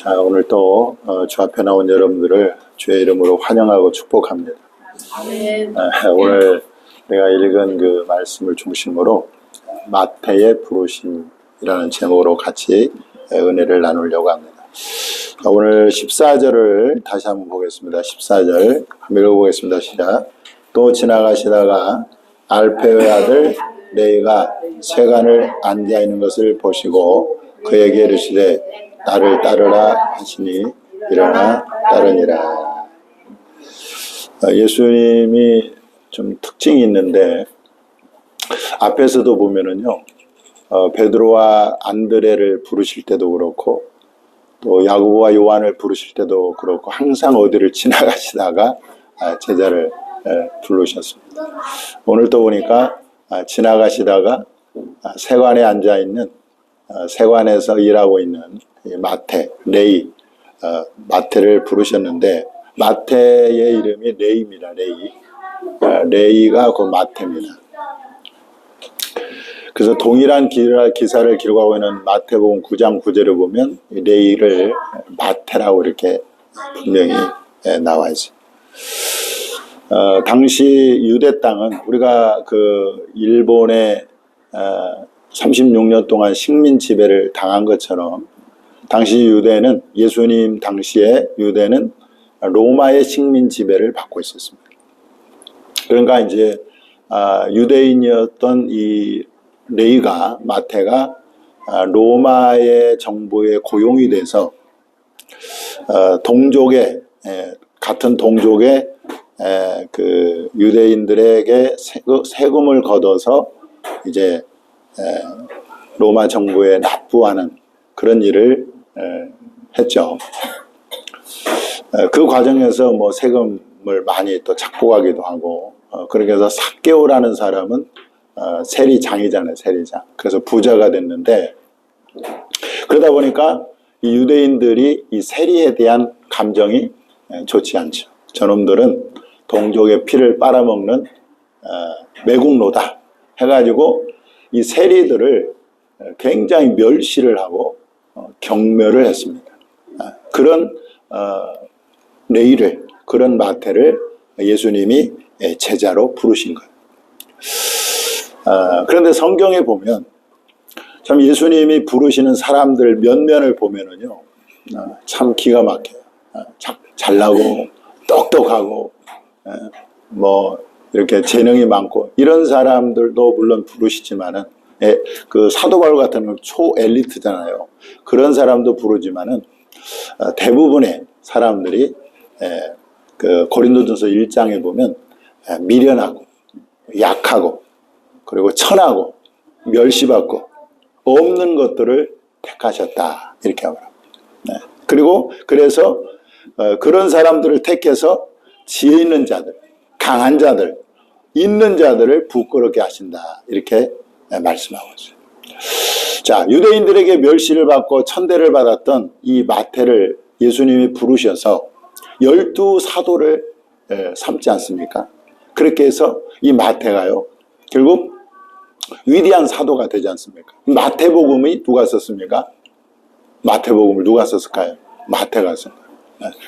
자, 오늘 또 주 앞에 나온 여러분들을 주의 이름으로 환영하고 축복합니다. 아멘. 오늘 내가 읽은 그 말씀을 중심으로 마태의 부르심이라는 제목으로 같이 은혜를 나누려고 합니다. 오늘 14절을 다시 한번 보겠습니다. 14절 한번 읽어보겠습니다. 시작. 또 지나가시다가 알페의 아들 레이가 세간을 앉아있는 것을 보시고 그에게 이르시되 나를 따르라 하시니 일어나 따르니라. 예수님이 좀 특징이 있는데 앞에서도 보면은요, 베드로와 안드레를 부르실 때도 그렇고 또 야고보와 요한을 부르실 때도 그렇고 항상 어디를 지나가시다가 제자를 부르셨습니다. 오늘 또 보니까 지나가시다가 세관에 앉아있는 세관에서 일하고 있는 마태, 레이, 마태를 부르셨는데 마태의 이름이 레이입니다. 레이가 그 마태입니다. 그래서 동일한 기사를 기록하고 있는 마태복음 9장 9절을 보면 레이를 마태라고 이렇게 분명히 나와 있어요. 당시 유대 땅은 우리가 그 일본의 36년 동안 식민 지배를 당한 것처럼 당시 유대는 예수님 당시에 유대는 로마의 식민 지배를 받고 있었습니다. 그러니까 이제 유대인이었던 이 레이가 마태가 로마의 정부에 고용이 돼서 동족의 같은 동족의 그 유대인들에게 세금을 걷어서 이제 로마 정부에 납부하는 그런 일을 했죠. 그 과정에서 뭐 세금을 많이 또 착복하기도 하고 그렇게 해서 삭개오라는 사람은 세리장이잖아요. 세리장. 그래서 부자가 됐는데 그러다 보니까 이 유대인들이 이 세리에 대한 감정이 좋지 않죠. 저놈들은 동족의 피를 빨아먹는 매국노다 해가지고 이 세리들을 굉장히 멸시를 하고 경멸을 했습니다. 그런 레이를, 그런 마태를 예수님이 제자로 부르신 거예요. 그런데 성경에 보면 참 예수님이 부르시는 사람들 면면을 보면은요, 참 기가 막혀요. 잘나고 똑똑하고 뭐 이렇게 재능이 많고 이런 사람들도 물론 부르시지만은 그 사도 바울 같은 건 초엘리트잖아요. 그런 사람도 부르지만은 대부분의 사람들이 그 고린도전서 1장에 보면 미련하고 약하고 그리고 천하고 멸시받고 없는 것들을 택하셨다 이렇게 합니다. 그리고 그래서 그런 사람들을 택해서 지혜 있는 자들, 강한 자들, 있는 자들을 부끄럽게 하신다 이렇게 말씀하고 있어요. 자, 유대인들에게 멸시를 받고 천대를 받았던 이 마태를 예수님이 부르셔서 12사도를 삼지 않습니까? 그렇게 해서 이 마태가요 결국 위대한 사도가 되지 않습니까? 마태복음이 누가 썼습니까? 마태복음을 누가 썼을까요? 마태가 썼어요.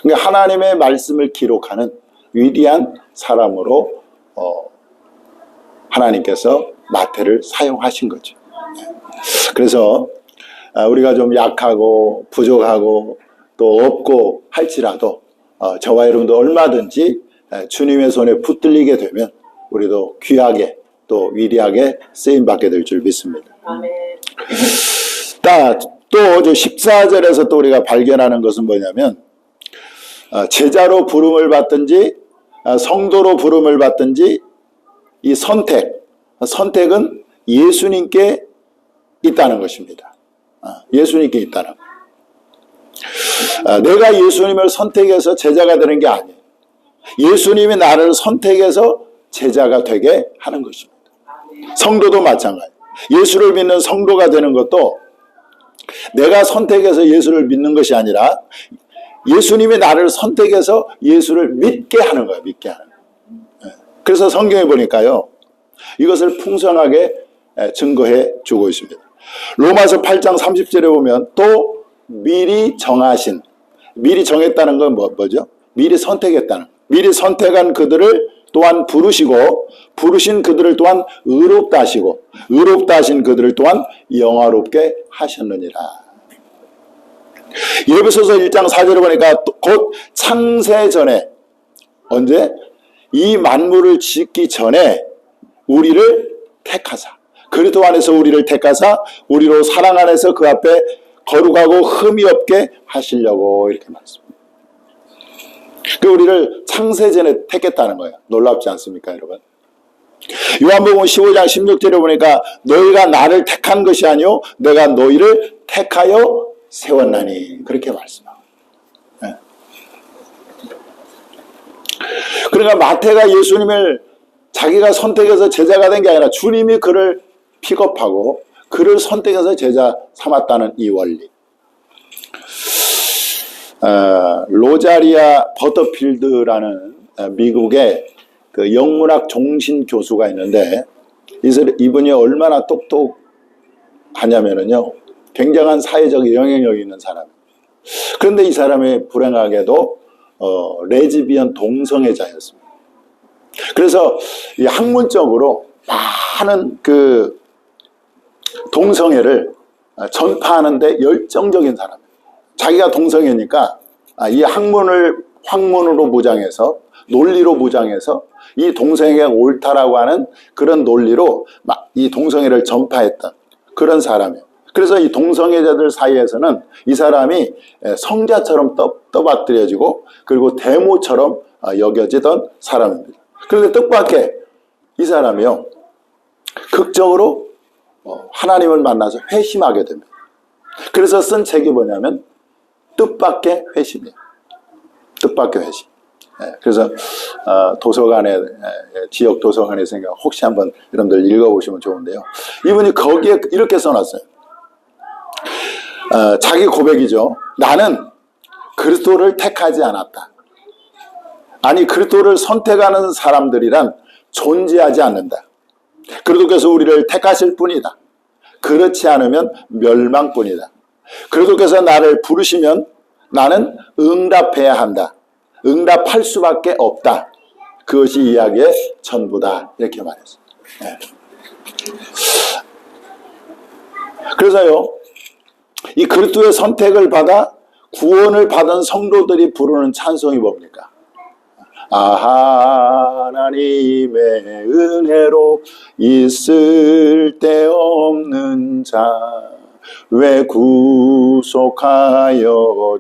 그러니까 하나님의 말씀을 기록하는 위대한 사람으로 하나님께서 마태를 사용하신 거죠. 그래서 우리가 좀 약하고 부족하고 또 없고 할지라도 저와 여러분도 얼마든지 주님의 손에 붙들리게 되면 우리도 귀하게 또 위대하게 쓰임받게 될 줄 믿습니다. 아멘. 또 14절에서 또 우리가 발견하는 것은 뭐냐면 제자로 부름을 받든지 성도로 부름을 받든지 이 선택은 예수님께 있다는 것입니다. 예수님께 있다는 것. 내가 예수님을 선택해서 제자가 되는 게 아니에요. 예수님이 나를 선택해서 제자가 되게 하는 것입니다. 성도도 마찬가지예요. 예수를 믿는 성도가 되는 것도 내가 선택해서 예수를 믿는 것이 아니라 예수님이 나를 선택해서 예수를 믿게 하는 거예요. 믿게 하는 거예요. 그래서 성경에 보니까요 이것을 풍성하게 증거해 주고 있습니다. 로마서 8장 30절에 보면 또 미리 정하신, 미리 정했다는 건 뭐죠? 미리 선택했다는, 미리 선택한 그들을 또한 부르시고, 부르신 그들을 또한 의롭다 하시고, 의롭다 하신 그들을 또한 영화롭게 하셨느니라. 에베소서 1장 4절을 보니까 곧 창세 전에, 언제? 이 만물을 짓기 전에 우리를 택하사, 그리스도 안에서 우리를 택하사 우리로 사랑 안에서 그 앞에 거룩하고 흠이 없게 하시려고, 이렇게 말씀합니다. 그 우리를 창세전에 택했다는 거예요. 놀랍지 않습니까, 여러분? 요한복음 15장 16절에 보니까 너희가 나를 택한 것이 아니요 내가 너희를 택하여 세웠나니, 그렇게 말씀합니다. 네. 그러니까 마태가 예수님을 자기가 선택해서 제자가 된 게 아니라 주님이 그를 픽업하고 그를 선택해서 제자 삼았다는 이 원리. 로자리아 버터필드라는 미국의 그 영문학 종신 교수가 있는데, 이분이 얼마나 똑똑하냐면요, 굉장한 사회적 영향력이 있는 사람. 그런데 이 사람이 불행하게도 레즈비언 동성애자였습니다. 그래서 이 학문적으로 많은 그 동성애를 전파하는데 열정적인 사람. 자기가 동성애니까 이 학문으로 무장해서, 논리로 무장해서 이 동성애가 옳다라고 하는 그런 논리로 이 동성애를 전파했던 그런 사람이에요. 그래서 이 동성애자들 사이에서는 이 사람이 성자처럼 떠받들여지고, 그리고 대모처럼 여겨지던 사람입니다. 그런데 뜻밖의 이 사람이요, 극적으로 하나님을 만나서 회심하게 됩니다. 그래서 쓴 책이 뭐냐면 뜻밖의 회심이에요. 뜻밖의 회심. 그래서 도서관에, 지역 도서관에 있으니까 혹시 한번 여러분들 읽어보시면 좋은데요, 이분이 거기에 이렇게 써놨어요. 자기 고백이죠. 나는 그리스도를 택하지 않았다. 아니, 그리스도를 선택하는 사람들이란 존재하지 않는다. 그리스도께서 우리를 택하실 뿐이다. 그렇지 않으면 멸망뿐이다. 그리스도께서 나를 부르시면 나는 응답해야 한다. 응답할 수밖에 없다. 그것이 이야기의 전부다. 이렇게 말했어요. 네. 그래서요, 이 그리스도의 선택을 받아 구원을 받은 성도들이 부르는 찬송이 뭡니까? 하나님의 은혜로 있을 데 없는 자 왜 구속하여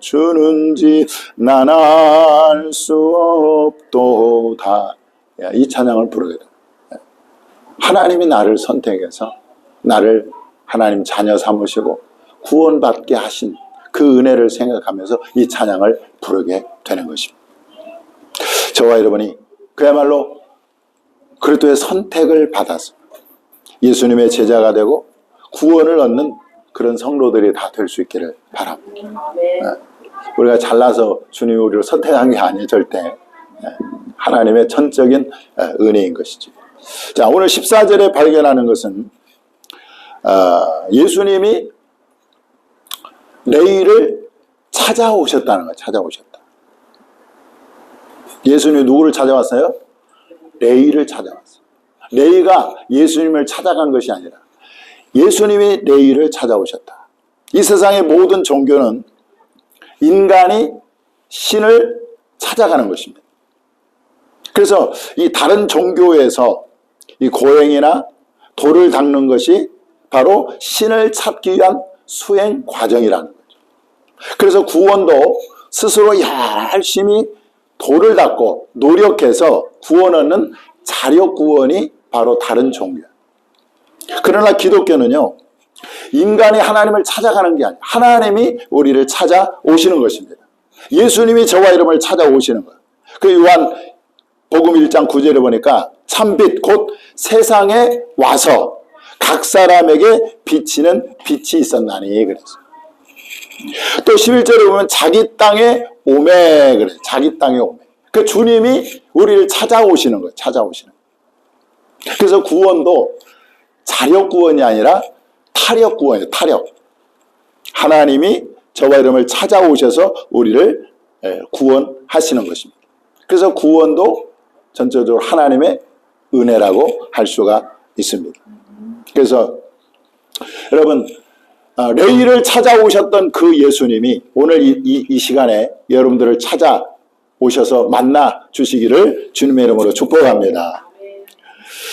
주는지 난 알 수 없도다. 이 찬양을 부르게 됩니다. 하나님이 나를 선택해서 나를 하나님 자녀 삼으시고 구원받게 하신 그 은혜를 생각하면서 이 찬양을 부르게 되는 것입니다. 저와 여러분이 그야말로 그리스도의 선택을 받아서 예수님의 제자가 되고 구원을 얻는 그런 성도들이 다 될 수 있기를 바랍니다. 우리가 잘나서 주님이 우리를 선택한 게 아니에요. 절대. 하나님의 전적인 은혜인 것이죠. 자, 오늘 14절에 발견하는 것은 예수님이 레위를 찾아오셨다는 거예요. 찾아오셨다. 예수님이 누구를 찾아왔어요? 레위를 찾아왔어요. 레위가 예수님을 찾아간 것이 아니라 예수님이 레위를 찾아오셨다. 이 세상의 모든 종교는 인간이 신을 찾아가는 것입니다. 그래서 이 다른 종교에서 이 고행이나 도를 닦는 것이 바로 신을 찾기 위한 수행 과정이라는 거죠. 그래서 구원도 스스로 열심히 도를 닦고 노력해서 구원 얻는 자력 구원이 바로 다른 종교예요. 그러나 기독교는요, 인간이 하나님을 찾아가는 게 아니에요. 하나님이 우리를 찾아오시는 것입니다. 예수님이 저와 여러분을 찾아오시는 거예요. 그 요한 복음 1장 9절에 보니까 참빛 곧 세상에 와서 각 사람에게 비치는 빛이 있었나니 그랬어요. 또 11절에 보면 자기 땅에 오매 그래요. 자기 땅에 오매. 그 주님이 우리를 찾아오시는 거예요. 찾아오시는 거예요. 그래서 구원도 자력 구원이 아니라 타력 구원이에요. 타력. 하나님이 저와 여러분을 찾아오셔서 우리를 구원하시는 것입니다. 그래서 구원도 전체적으로 하나님의 은혜라고 할 수가 있습니다. 그래서 여러분, 레위를 찾아오셨던 그 예수님이 오늘 이 시간에 여러분들을 찾아오셔서 만나 주시기를 주님의 이름으로 축복합니다.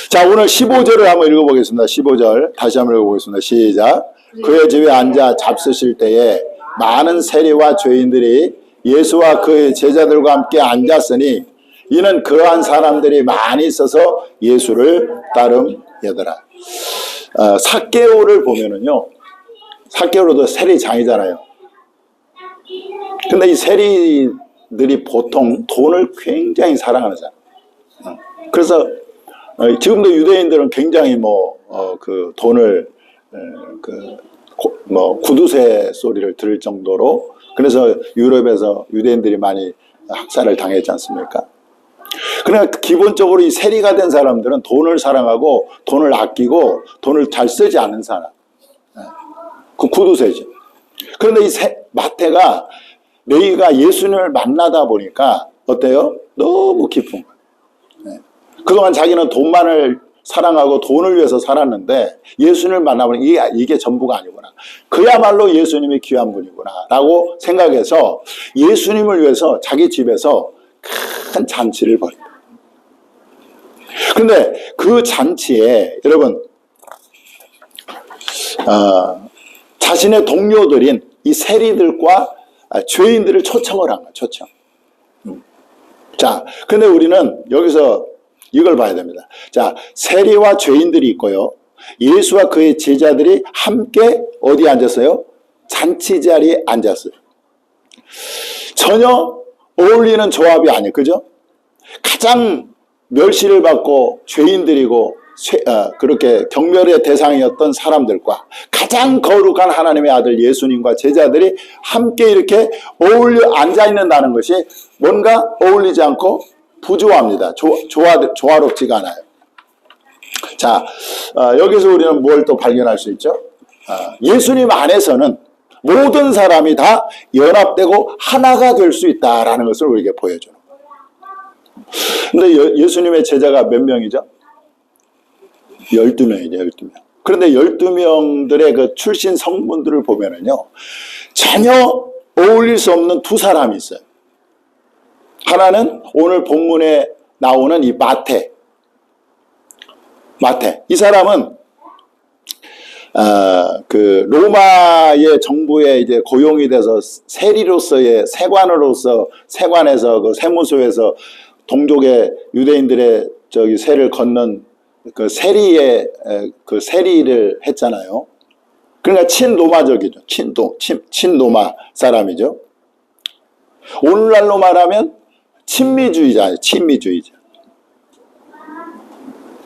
자, 오늘 15절을 한번 읽어보겠습니다. 15절 다시 한번 읽어보겠습니다. 시작. 그의 집에 앉아 잡수실 때에 많은 세리와 죄인들이 예수와 그의 제자들과 함께 앉았으니 이는 그러한 사람들이 많이 있어서 예수를 따름이더라. 삭개오를 보면은요, 삭개오도 세리장이잖아요. 근데 이 세리들이 보통 돈을 굉장히 사랑하는 사람. 그래서 지금도 유대인들은 굉장히 그 돈을 구두쇠 소리를 들을 정도로, 그래서 유럽에서 유대인들이 많이 학살을 당했지 않습니까? 그러니까 기본적으로 이 세리가 된 사람들은 돈을 사랑하고 돈을 아끼고 돈을 잘 쓰지 않는 사람. 그 구두쇠죠. 그런데 이 마태가 레위가 예수님을 만나다 보니까 어때요? 너무 깊은 거예요. 그동안 자기는 돈만을 사랑하고 돈을 위해서 살았는데 예수님을 만나보니 이게 전부가 아니구나. 그야말로 예수님이 귀한 분이구나 라고 생각해서 예수님을 위해서 자기 집에서 큰 잔치를 벌인다. 그런데 그 잔치에 여러분 자신의 동료들인 이 세리들과 죄인들을 초청을 한 거예요. 초청. 자, 근데 우리는 여기서 이걸 봐야 됩니다. 자, 세리와 죄인들이 있고요. 예수와 그의 제자들이 함께 어디에 앉았어요? 잔치 자리에 앉았어요. 전혀 어울리는 조합이 아니에요. 그죠? 가장 멸시를 받고 죄인들이고 그렇게 경멸의 대상이었던 사람들과 가장 거룩한 하나님의 아들 예수님과 제자들이 함께 이렇게 어울려 앉아있는다는 것이 뭔가 어울리지 않고 부조합니다. 조화롭지가 않아요. 자, 여기서 우리는 뭘 또 발견할 수 있죠? 예수님 안에서는 모든 사람이 다 연합되고 하나가 될 수 있다라는 것을 우리에게 보여주는 거예요. 근데 예수님의 제자가 몇 명이죠? 12명이죠, 12명. 그런데 12명들의 그 출신 성분들을 보면은요, 전혀 어울릴 수 없는 두 사람이 있어요. 하나는 오늘 본문에 나오는 이 마태. 이 사람은 그 로마의 정부에 이제 고용이 돼서 세리로서의 세관에서 그 세무소에서 동족의 유대인들의 세를 걷는 그 세리의 그 세리를 했잖아요. 그러니까 친로마적이죠. 친로마 사람이죠. 오늘날로 말하면 친미주의자예요. 친미주의자.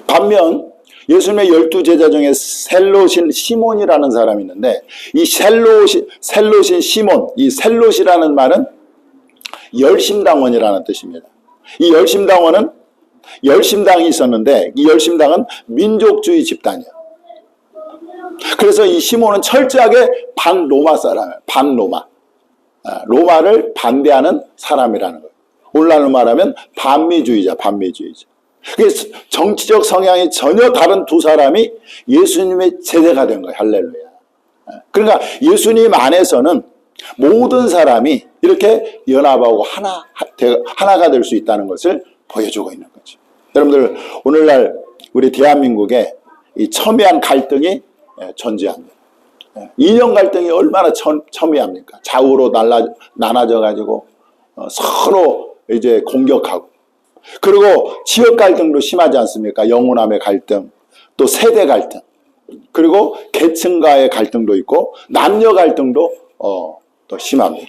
반면 예수님의 12제자 중에 셀롯인 시몬이라는 사람이 있는데 이 셀롯인 시몬, 이 셀롯이라는 말은 열심당원이라는 뜻입니다. 이 열심당원은 열심당이 있었는데 이 열심당은 민족주의 집단이에요. 그래서 이 시몬은 철저하게 반로마 사람이에요. 반로마. 로마를 반대하는 사람이라는 거예요. 오늘날로 말하면 반미주의자. 그래서 정치적 성향이 전혀 다른 두 사람이 예수님의 제자가 된 거예요. 할렐루야. 그러니까 예수님 안에서는 모든 사람이 이렇게 연합하고 하나가 될 수 있다는 것을 보여주고 있는 거죠. 여러분들, 오늘날 우리 대한민국에 이 첨예한 갈등이 존재합니다. 이념 갈등이 얼마나 첨예합니까? 좌우로 나눠져 가지고 서로 이제 공격하고, 그리고 지역 갈등도 심하지 않습니까? 영혼함의 갈등, 또 세대 갈등, 그리고 계층과의 갈등도 있고 남녀 갈등도 또 심합니다.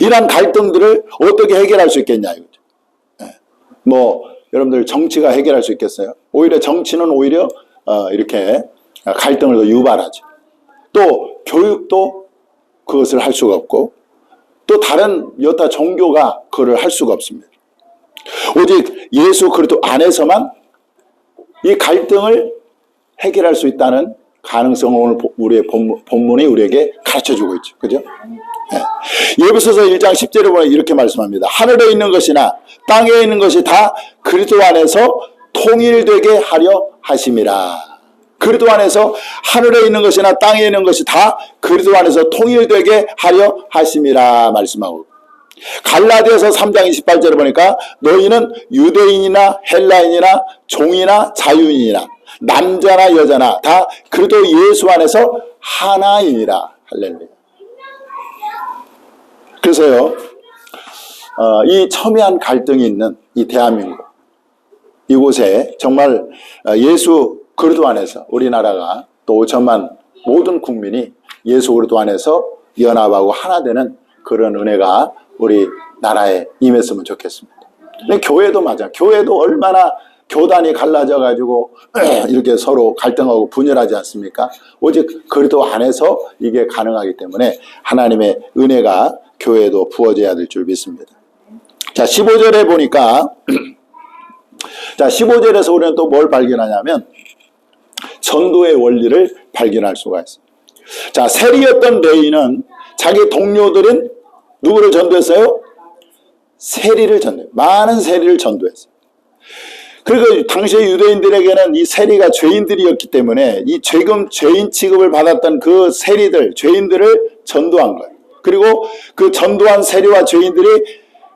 이러한 갈등들을 어떻게 해결할 수 있겠냐 이거죠. 여러분들 정치가 해결할 수 있겠어요? 오히려 정치는 오히려 이렇게 갈등을 더 유발하죠. 또 교육도 그것을 할 수가 없고, 또 다른 여타 종교가 그걸 할 수가 없습니다. 오직 예수 그리스도 안에서만 이 갈등을 해결할 수 있다는 가능성을 오늘 우리의 본문이 우리에게 가르쳐주고 있죠. 그죠? 네. 예부서서 1장 10절에 보면 이렇게 말씀합니다. 하늘에 있는 것이나 땅에 있는 것이 다 그리스도 안에서 통일되게 하려 하심이라. 그리스도 안에서 하늘에 있는 것이나 땅에 있는 것이 다 그리스도 안에서 통일되게 하려 하심이라 말씀하고, 갈라디아서 3장 28절에 보니까 너희는 유대인이나 헬라인이나 종이나 자유인이나 남자나 여자나 다 그리스도 예수 안에서 하나이니라. 할렐루야. 그래서요, 이 첨예한 갈등이 있는 이 대한민국, 이곳에 정말 예수 그리스도 안에서 우리나라가 또 5천만 모든 국민이 예수 그리스도 안에서 연합하고 하나 되는 그런 은혜가 우리 나라에 임했으면 좋겠습니다. 근데 교회도 맞아. 교회도 얼마나 교단이 갈라져 가지고 이렇게 서로 갈등하고 분열하지 않습니까? 오직 그리스도 안에서 이게 가능하기 때문에 하나님의 은혜가 교회에도 부어져야 될 줄 믿습니다. 자, 15절에 보니까 자, 15절에서 우리는 또 뭘 발견하냐면 전도의 원리를 발견할 수가 있습니다. 자, 세리였던 레위는 자기 동료들인 누구를 전도했어요? 세리를 전도했어요. 많은 세리를 전도했어요. 그리고 당시의 유대인들에게는 이 세리가 죄인들이었기 때문에 이 죄인 취급을 받았던 그 세리들, 죄인들을 전도한 거예요. 그리고 그 전도한 세리와 죄인들이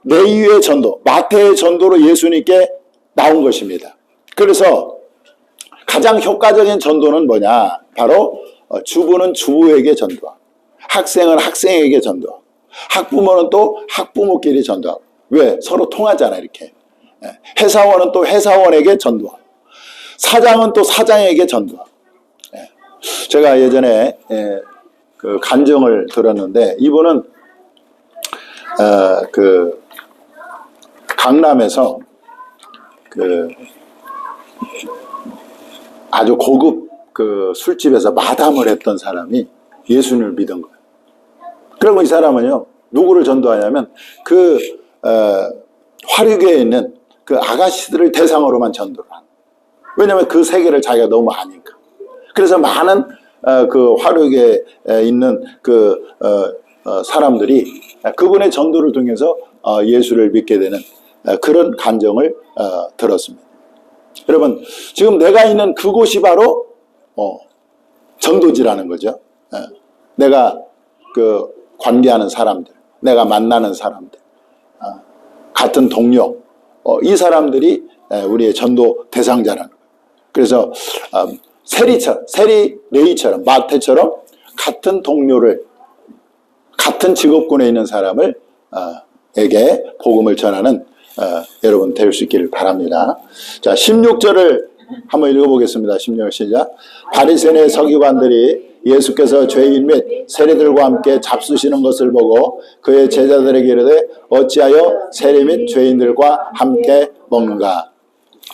레위의 전도, 마태의 전도로 예수님께 나온 것입니다. 그래서 가장 효과적인 전도는 뭐냐? 바로 주부는 주부에게 전도하고, 학생은 학생에게 전도하고, 학부모는 또 학부모끼리 전도하고. 왜? 서로 통하잖아, 이렇게. 회사원은 또 회사원에게 전도하고, 사장은 또 사장에게 전도하고. 제가 예전에 그 간증을 들었는데, 이분은 그 강남에서 그 아주 고급 그 술집에서 마담을 했던 사람이 예수님을 믿은 거예요. 그리고 이 사람은요, 누구를 전도하냐면 그 화류계에 있는 그 아가씨들을 대상으로만 전도를 하는. 왜냐하면 그 세계를 자기가 너무 아니까. 그래서 많은 그 화류계에 있는 그 사람들이 그분의 전도를 통해서 예수를 믿게 되는 그런 간증을 들었습니다. 여러분, 지금 내가 있는 그곳이 바로 전도지라는 거죠. 내가 그 관계하는 사람들, 내가 만나는 사람들, 같은 동료, 이 사람들이 우리의 전도 대상자라는 거예요. 그래서 세리처럼, 세리 레위처럼, 마태처럼 같은 동료를, 같은 직업군에 있는 사람을 에게 복음을 전하는 여러분 될 수 있기를 바랍니다. 자, 16절을 한번 읽어보겠습니다. 16절 시작. 바리새인의 서기관들이 예수께서 죄인 및 세리들과 함께 잡수시는 것을 보고 그의 제자들에게 이르되 어찌하여 세리 및 죄인들과 함께 먹는가.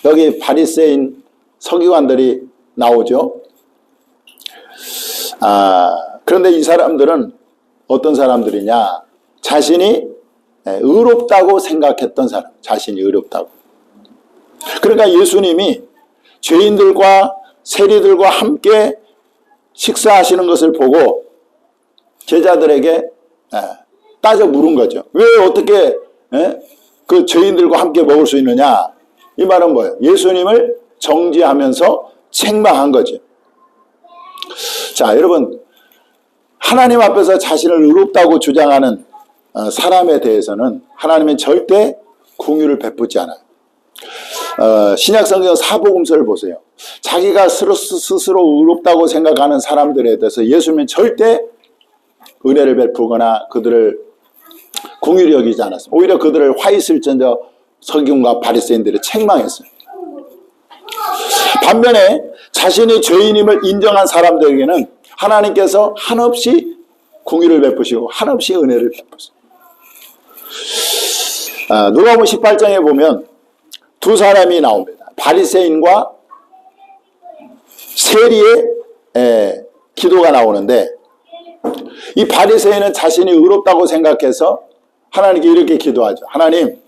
여기 바리새인 서기관들이 나오죠. 그런데 이 사람들은 어떤 사람들이냐? 자신이 의롭다고 생각했던 사람, 자신이 의롭다고. 그러니까 예수님이 죄인들과 세리들과 함께 식사하시는 것을 보고 제자들에게 따져 물은 거죠. 왜 어떻게 그 죄인들과 함께 먹을 수 있느냐? 이 말은 뭐예요? 예수님을 정죄하면서 책망한 거죠. 자, 여러분, 하나님 앞에서 자신을 의롭다고 주장하는 사람에 대해서는 하나님은 절대 긍휼을 베푸지 않아요. 신약성경 사복음서를 보세요. 자기가 스스로 의롭다고 생각하는 사람들에 대해서 예수님은 절대 은혜를 베푸거나 그들을 긍휼히 여기지 않았습니다. 오히려 그들을 화있을전저 서기관과 바리새인들을 책망했어요. 반면에 자신이 죄인임을 인정한 사람들에게는 하나님께서 한없이 긍휼을 베푸시고 한없이 은혜를 베푸세요. 누가복음 18장에 보면 두 사람이 나옵니다. 바리새인과 세리의 기도가 나오는데, 이 바리새인은 자신이 의롭다고 생각해서 하나님께 이렇게 기도하죠. 하나님,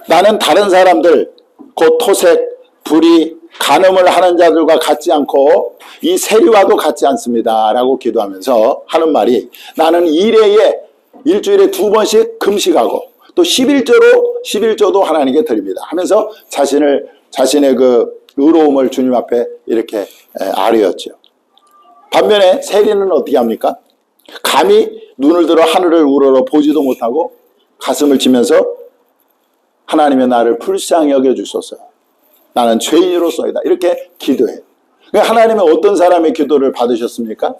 나는 다른 사람들 곧 토색, 불의, 간음을 하는 자들과 같지 않고 이 세리와도 같지 않습니다 라고 기도하면서 하는 말이, 나는 일주일에 2번씩 금식하고 또 11조도 하나님께 드립니다 하면서 자신의 그 의로움을 주님 앞에 이렇게 아뢰었죠. 반면에 세리는 어떻게 합니까? 감히 눈을 들어 하늘을 우러러 보지도 못하고 가슴을 치면서 하나님의 나를 불쌍히 여겨주소서, 나는 죄인으로서이다, 이렇게 기도해요. 그러니까 하나님은 어떤 사람의 기도를 받으셨습니까?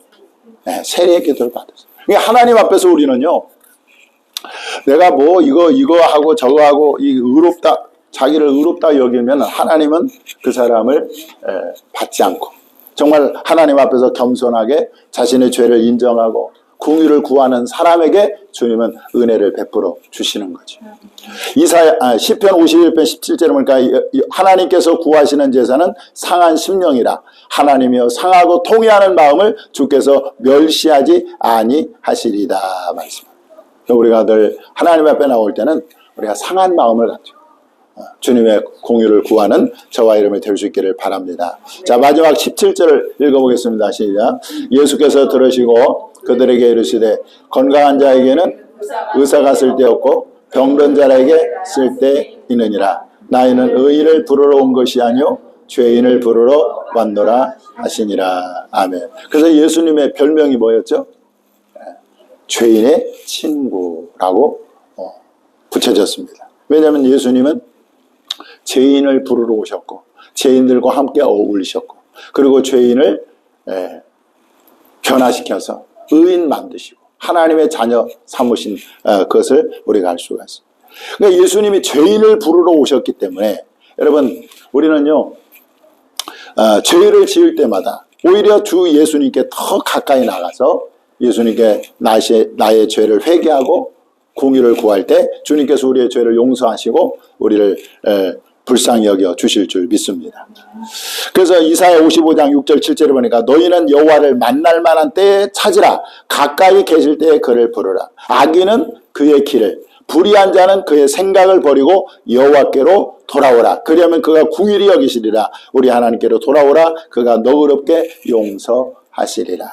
네, 세리의 기도를 받으셨어요. 그러니까 하나님 앞에서 우리는요, 내가 뭐 이거 하고 저거 하고 자기를 의롭다 여기면 하나님은 그 사람을 받지 않고, 정말 하나님 앞에서 겸손하게 자신의 죄를 인정하고 긍휼을 구하는 사람에게 주님은 은혜를 베풀어 주시는 거죠. 시편 51편 17절에 보니까 하나님께서 구하시는 제사는 상한 심령이라, 하나님이여 상하고 통회하는 마음을 주께서 멸시하지 아니하시리다 말씀합니다. 우리가 늘 하나님 앞에 나올 때는 우리가 상한 마음을 갖죠. 주님의 공유를 구하는 저와 여러분이 될 수 있기를 바랍니다. 자, 마지막 17절을 읽어보겠습니다. 시작. 예수께서 들으시고 그들에게 이르시되, 건강한 자에게는 의사가 쓸데없고 병든 자에게 쓸데있느니라. 나이는 의인을 부르러 온 것이 아니요 죄인을 부르러 왔노라 하시니라. 아멘. 그래서 예수님의 별명이 뭐였죠? 죄인의 친구라고 붙여졌습니다. 왜냐하면 예수님은 죄인을 부르러 오셨고 죄인들과 함께 어울리셨고, 그리고 죄인을 변화시켜서 의인 만드시고 하나님의 자녀 삼으신 것을 우리가 알 수가 있습니다. 그러니까 예수님이 죄인을 부르러 오셨기 때문에, 여러분 우리는요 죄를 지을 때마다 오히려 주 예수님께 더 가까이 나가서 예수님께 나의 죄를 회개하고 공의를 구할 때 주님께서 우리의 죄를 용서하시고 우리를 불쌍히 여겨 주실 줄 믿습니다. 그래서 이사야 55장 6절 7절에 보니까, 너희는 여호와를 만날 만한 때에 찾으라, 가까이 계실 때에 그를 부르라. 악인은 그의 길을, 불의한 자는 그의 생각을 버리고 여호와께로 돌아오라. 그러면 그가 궁휼히 여기시리라. 우리 하나님께로 돌아오라. 그가 너그럽게 용서하시리라.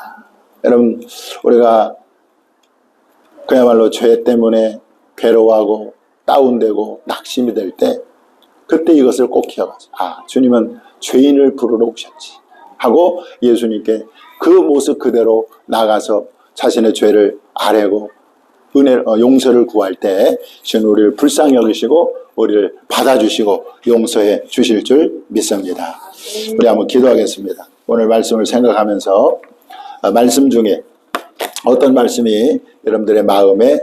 여러분, 우리가 그야말로 죄 때문에 괴로워하고 다운되고 낙심이 될 때, 그때 이것을 꼭 기억하세요. 주님은 죄인을 부르러 오셨지 하고 예수님께 그 모습 그대로 나가서 자신의 죄를 아뢰고 용서를 구할 때 주님 우리를 불쌍히 여기시고 우리를 받아주시고 용서해 주실 줄 믿습니다. 우리 한번 기도하겠습니다. 오늘 말씀을 생각하면서 말씀 중에 어떤 말씀이 여러분들의 마음에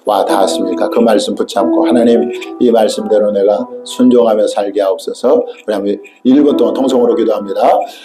와 닿았습니까? 그 말씀 붙잡고, 하나님 이 말씀대로 내가 순종하며 살게 하옵소서. 우리 한번 1분 동안 통성으로 기도합니다.